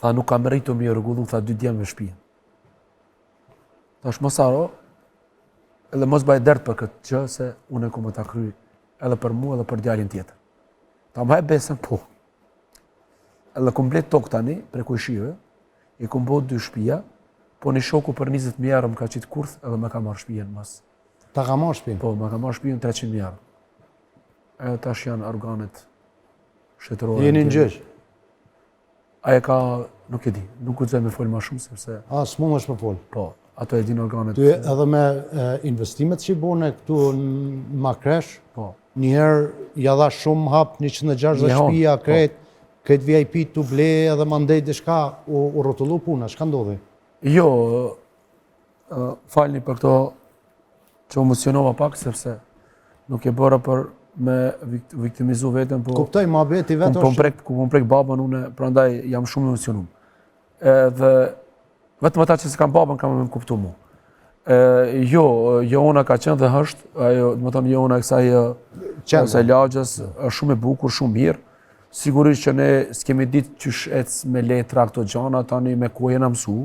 Tha nuk kam rritu mi rregullu, tha 2 djemë me shtëpinë. Thash mos haro, edhe mos baj dert për këtë gjë se unë e kom ta kryj edhe për mua edhe për djalin tjetër. Ta më hap besën po. Edhe komplet tok tani, prej kujshive, i kom bë 2 shtëpia, po një shoku për 20.000 euro më ka qitë kurth edhe më ka marrë shtëpinë mas. Ta ka marrë shtëpinë? Po, më ka marrë shtëpinë 300.000 euro. Edhe tash janë organet shtetërore. Jeni në gjyq? Aja ka, nuk e di, nuk guxoj me fol më shumë sepse... S'mund është për fol? Po, ato e din organet... Ty edhe me investimet që i bone këtu në Makresh, po. Njëherë ja dha shumë hap 160 shtëpia, këtë VIP të ble edhe mandej diçka u rrotullu puna, çka ndodhi? Jo, falni për këto që emocionova pak, sepse nuk e bëra për me viktimizu vetën, po... Kuptoj, ma beti vetë është... Ku pom prek babën, une, prandaj jam shumë emocionum. Edhe, vetëm ata që se kam babën, kam me më kuptu mu. Jo ona ka qenë dhe hështë, ajo, më thëmë, jo ona kësaj lagjës, është shumë e bukur, shumë mirë. Sigurisht që ne s'kemi ditë qysh ecë me letra këto gjana, tani me ku jena mësu.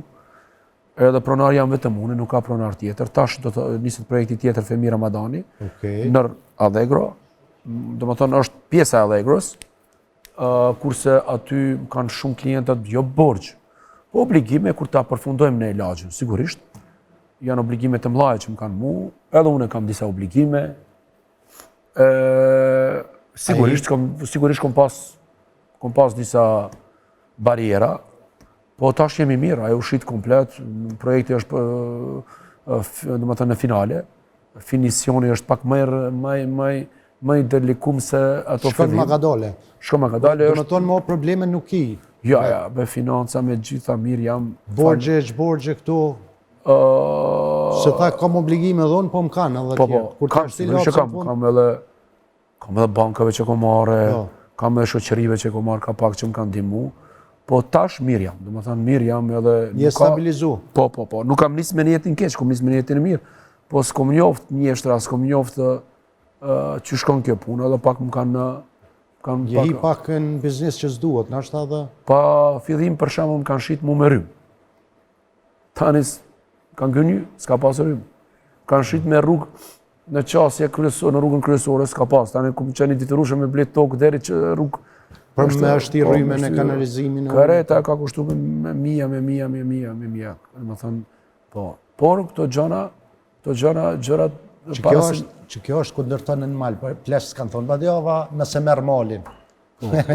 Edhe pronar jam vetëm unë, nuk ka pronar tjetër. Tash do të niset projekti tjetër Femi Ramadani, nër Allegro. Do më thënë është pjesa e Allegros, kurse aty kanë shumë klientët jo borgjë. Po obligime kur ta përfundojmë në lagjën, sigurisht. Janë obligime të mlaje që më kanë mu, edhe unë kam disa obligime. Sigurisht kom pas disa bariera, po tash jemi mirë, ajo shit komplet, projekti është do më thënë në finale, finisioni është pak më i delikum se ato fillim. Shkon ma ka dole. Do më tonë më probleme nuk i? Ja, me financa, me gjitha mirë jam... Borgje këtu? Se ta kam obligime dhonë, po më kanë edhe tjerë. Kam edhe bankave që kom marre, kam edhe shoqërive që kom marre, ka pak që më kanë dimu. Po tash mirë jam, do më thënë mirë jam edhe... Je stabilizu? Po. Nuk kam nisë me njetin keq, kom nisë me njetin mirë. Po s'kom njoft njeshtra, s'kom njoft që shkon kjo punë, edhe pak më kanë... Je hi pak në biznes që s'duhet, në ashtë edhe? Pa fillim për shemë më kanë shqitë mu me rrymë. Tanis kanë gënyu, s'ka pasë rrymë. Kanë shqitë me rrugë në qasje kryesore, në rrugën kryesore, s'ka pasë. Tani ku më qeni ditërushë me bletë tokë deri që rrugë... Për me është i rryme në kanalizimin? Kareta ka kushtu me mija. Më thënë, po. Por këto gjërat... Që kjo është kundërton në malë, plesh s'kanë thonë, ba djova nëse merë malin.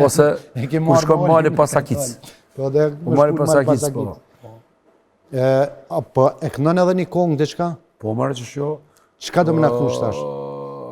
Ose ku shkon mali pasakicë. Ku mali pasakicë, po. Po, e kënon edhe një kongë dhe qka? Po, marrë që shjo... Qka do më në kënu shtash?